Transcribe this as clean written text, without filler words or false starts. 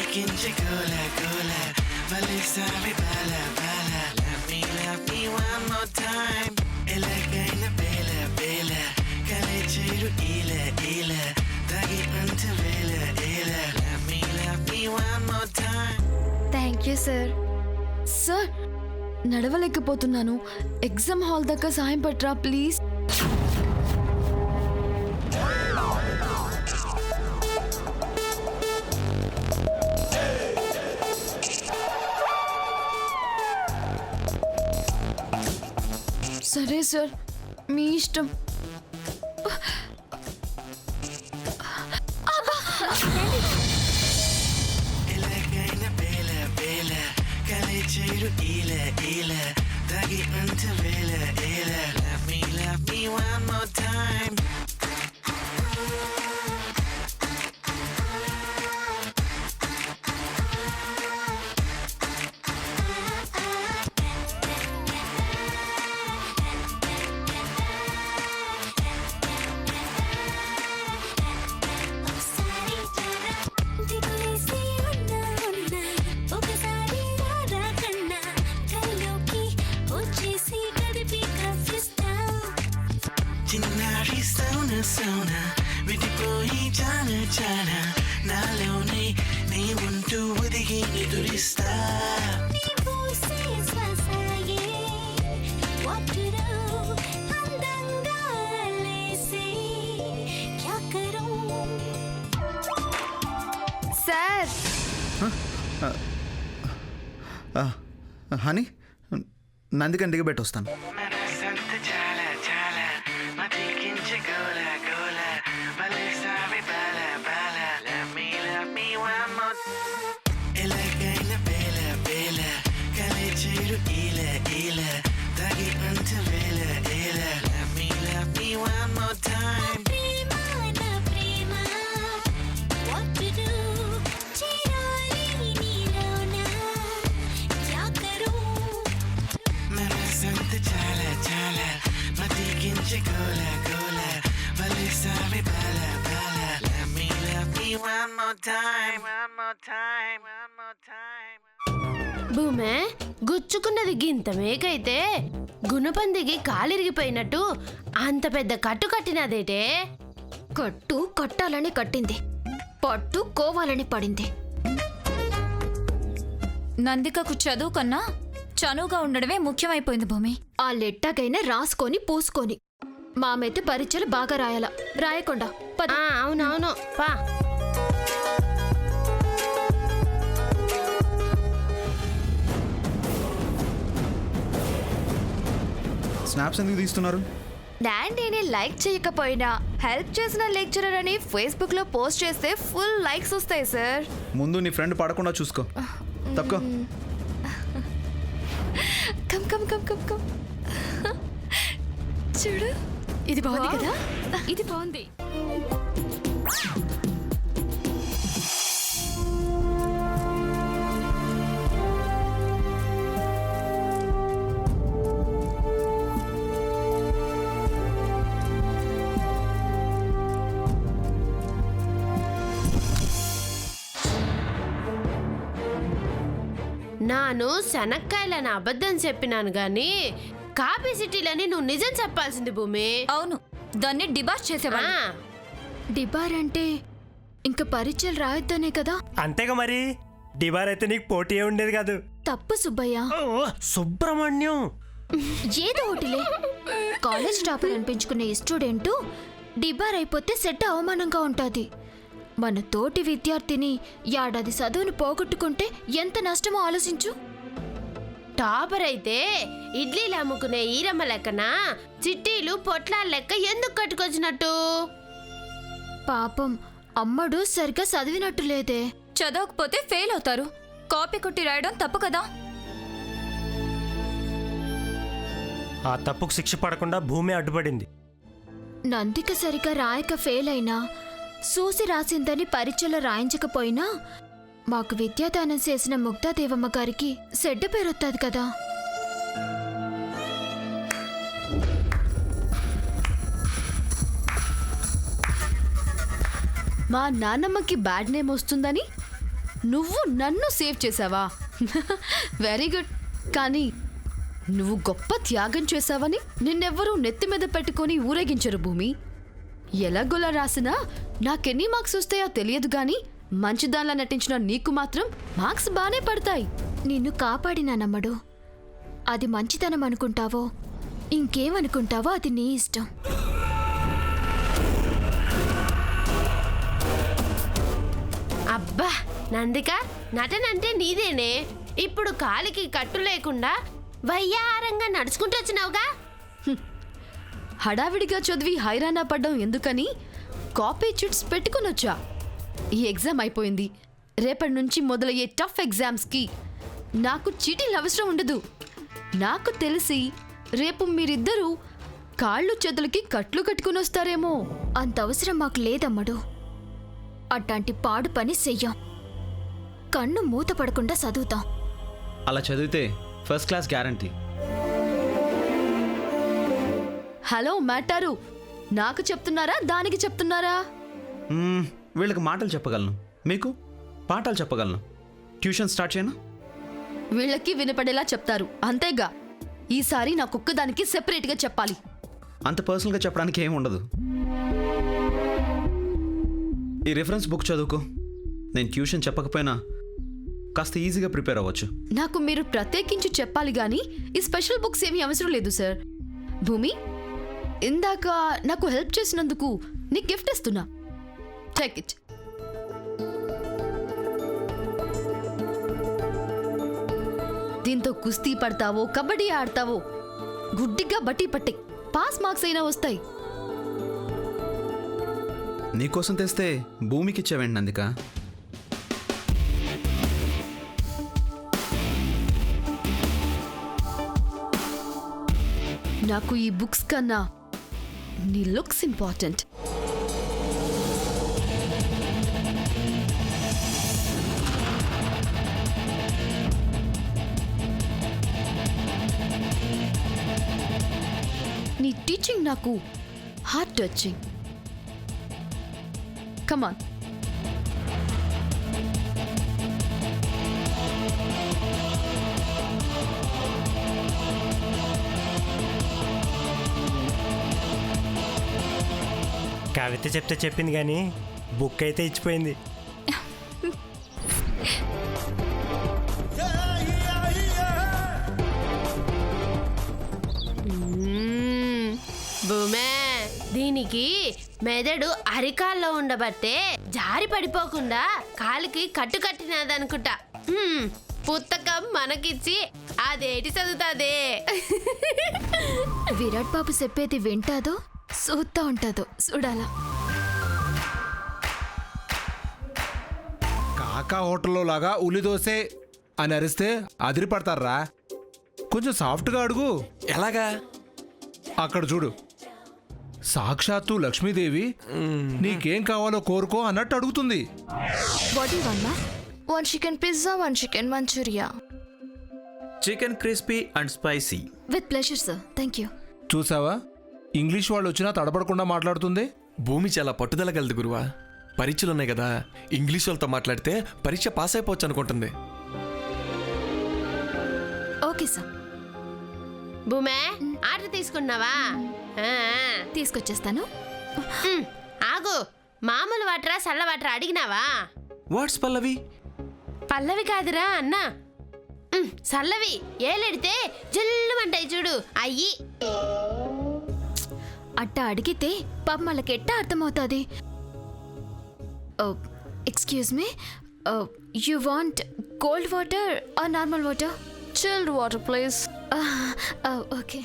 మతికించి గోల గోల వలేసావి బాల బాల love me one more time ఎలాగైన బేల బేల కలిచేరు ఈల ఈల తాగి అంత వేల ఏల love me one more time. Thank you sir. Sir నడవలేకపోతున్నాను, ఎగ్జామ్ హాల్ దాకా సాయం పట్రా ప్లీజ్. సరే సార్, మీ ఇష్టం. ఎలాగైన బేల బేల కలిచేరు ఈల ఈల తాగి అంత వేల ఏల love me one more time. చిన్నారి సౌన సౌన విడిపోయి చాన చాన నాలోనే నీ ఉంటూ ఒదిగి ఎదురిస్తా. సార్ హనీ నందికని దిగబెట్టి వస్తాను. మనసంత చాలా చాలా మతికించి గోల గోల వలేసావి బాల బాల love me one more. ఎలాగైన బేల బేల కలిచేరు ఈల ఈల తాగి అంత వేల ఏల love me one more time. మనసంత చాలా చాలా మతికించి గోల గోల వలేసావి బాల బాల love me one more time. భూమే గుచ్చుకున్నది గింత మేకైతే గుణపందికి కాలిరిగిపోయినట్టు అంత పెద్ద కట్టు కట్టినదేటే. కట్టు కట్టాలని కట్టింది, పట్టు కోవాలని పడింది. నందికకు చదువు కన్నా చనువుగా ఉండడమే ముఖ్యమైపోయింది భూమి. ఆ లెట్టకైనా రాసుకొని పూసుకొని మామైతే పరీక్షలు బాగా రాయాల, రాయకుండా పద. అవునవును పా. స్నాప్స్ ఎందుకు తీస్తున్నారు? డాడీని లైక్ చేయకపోయినా హెల్ప్ చేసిన లెక్చరర్ అని ఫేస్బుక్ లో పోస్ట్ చేస్తే ఫుల్ లైక్స్ వస్తాయి సార్. ముందు నీ ఫ్రెండ్ పడకుండా చూసుకో. తప్పుకో. Come come come come come. చూడు, ఇది బాగుంది కదా. ఇది బాగుంది. నాను శనక్కాయలని అబద్ధం చెప్పినాను గాని కాపీ సిటీలని నువ్వు నిజం చెప్పాల్సింది భూమి. అవును, దాన్ని డిబాష్ చేసేవాళ్ళు. డిబార్ అంటే ఇంకా పరీక్షలు రాయొద్దనే కదా. అంతేగా మరి, డిబార్ అయితే నీకు పోటీ ఉండేది కాదు. తప్పు సుబ్బయ్య. సుబ్రహ్మణ్యం ఏదో ఒకటిలే. కాలేజ్ టాపర్ అనిపించుకునే ఈ స్టూడెంట్ డిబార్ అయిపోతే సెట్ అవమానంగా ఉంటుంది. మన తోటి విద్యార్థిని ఏడాది చదువును పోగొట్టుకుంటే ఎంత నష్టమో ఆలోచించు. టాపర్ అయితే ఇడ్లీలు అమ్ముకునే ఈరమ్మ లెక్కన చిట్టీలు పొట్లాల లెక్క ఎందుకు కట్టుకొచ్చినట్టు? పాపం అమ్మడు సరిగ్గా చదివినట్టు లేదే. చదవకపోతే ఫెయిల్ అవుతారు. కాపీ కొట్టి రాయడం తప్పు కదా. ఆ తప్పుకు శిక్ష పడకుండా భూమి అడ్డుపడింది. నందిక సరిగ్గా రాయక ఫెయిల్ అయినా, చూసి రాసిందని పరీక్షలో రాయించకపోయినా మాకు విద్యాదానం చేసిన ముగ్ధాదేవమ్మ గారికి చెడ్డ పేరొత్తది కదా. మా నాన్నమ్మకి బ్యాడ్ నేమ్ వస్తుందని నువ్వు నన్ను సేవ్ చేసావా? Very good. కానీ నువ్వు గొప్ప త్యాగం చేశావని నిన్నెవ్వరూ నెత్తి మీద పెట్టుకొని ఊరేగించరు భూమి. ఎలాగోలా రాసినా నాకెన్ని మార్క్స్ వస్తాయో తెలియదు కానీ మంచిదానిలా నటించిన నీకు మాత్రం మార్క్స్ బానే పడతాయి. నిన్ను కాపాడినానమ్మడు. అది మంచితనం అనుకుంటావో ఇంకేమనుకుంటావో అది నీ ఇష్టం. అబ్బా నందిక, నటన అంటే నీదేనే. ఇప్పుడు కాలికి కట్టు లేకుండా వయ్యారంగా నడుచుకుంటూ వచ్చినావుగా. హడావిడిగా చదివి హైరానా పడ్డం ఎందుకని కాపీ చిట్స్ పెట్టుకునొచ్చా. ఈ ఎగ్జామ్ అయిపోయింది. రేపటి నుంచి మొదలయ్యే టఫ్ ఎగ్జామ్స్కి నాకు చీటీలు అవసరం ఉండదు. నాకు తెలిసి రేపు మీరిద్దరూ కాళ్ళు చేతులకి కట్లు కట్టుకుని వస్తారేమో. అంత అవసరం మాకు లేదమ్మడు. అట్లాంటి పాడు పని చెయ్యం. కన్ను మూత పడకుండా చదువుతాం. అలా చదివితే ఫస్ట్ క్లాస్ గ్యారంటీ. హలో మాటారు, నాకు చెప్తున్నారా దానికి చెప్తున్నారా? వీళ్ళకి మాటలు చెప్పగలను, మీకు పాఠాలు చెప్పగలను. ట్యూషన్ స్టార్ట్ చేయనా? వీళ్ళకి వినపడేలా చెప్తారు అంతేగా. ఈసారి నాకొక్కదానికి సెపరేట్గా చెప్పాలి. అంత పర్సనల్గా చెప్పడానికి ఏం ఉండదు. ఈ రిఫరెన్స్ బుక్ చదువుకో. నేను ట్యూషన్ చెప్పకపోయినా కాస్త ఈజీగా ప్రిపేర్ అవ్వచ్చు. నాకు మీరు ప్రత్యేకించి చెప్పాలి కానీ ఈ స్పెషల్ బుక్స్ ఏమీ అవసరం లేదు సార్. భూమి, ఇందాక నాకు హెల్ప్ చేసినందుకు నీకు గిఫ్ట్ ఇస్తున్నా. Take it. దీంతో కుస్తీ పడతావో కబడ్డీ ఆడతావో గుడ్డిగా బట్టి పట్టే పాస్ మార్క్స్ అయినా వస్తాయి. నీకోసం తెస్తే భూమికి ఇచ్చావేంటి నందిక? నాకు ఈ బుక్స్ కన్నా నీ లుక్స్ ఇంపార్టెంట్. నీ టీచింగ్ నాకు హార్ట్ టచింగ్. కమాన్. కవిత చెప్తే చెప్పింది కానీ బుక్ అయితే ఇచ్చిపోయింది. భూమే, దీనికి మెదడు అరికాల్లో ఉండబట్టే జారి పడిపోకుండా కాలికి కట్టు కట్టినదనుకుంటా. పుస్తకం మనకిచ్చి అదేటి చదువుతాదే. విరాట్ బాబు చెప్పేది వింటాదో చూస్తా ఉంటాదో చూడాలా. కాకా హోటల్లో లాగా ఉల్లి దోసే అని అరిస్తే అదిరి పడతారా? కొంచెం సాఫ్ట్గా అడుగు. ఎలాగా? అక్కడ చూడు, సాక్షాత్తు లక్ష్మీదేవి నీకేం కావాలో కోరుకో అన్నట్టు అడుగుతుంది. వాట్ యు వాంట్ మా? 1 chicken pizza, 1 chicken manchuria. Chicken crispy and spicy. With pleasure sir, thank you. చూసావా, ఇంగ్లీష్ వాళ్ళు వచ్చినా తడబడకుండా మాట్లాడుతుంది. భూమి చాలా పట్టుదల గలదు గురువా. పరీక్షలున్నాయి కదా, ఇంగ్లీష్ వాళ్ళతో మాట్లాడితే పరీక్ష పాస్ అయిపోవచ్చు అనుకుంటుంది. Okay sir. భూమే, ఆర్డర్ తీసుకున్నావా? తీసుకొచ్చేస్తాను. ఆగు, మామూలు వాటరా చల్ల వాటరా అడిగినావా? వాట్స్ పల్లవి? పల్లవి కాదురా అన్న, చల్లవి. ఏలెడితే జల్లుమంటాయి చూడు అయ్యి. అట్టా అడిగితే పాప వాళ్ళకి ఎట్టా అర్థమవుతుంది. Excuse me, you want cold water or normal water? Chilled water please. Okay.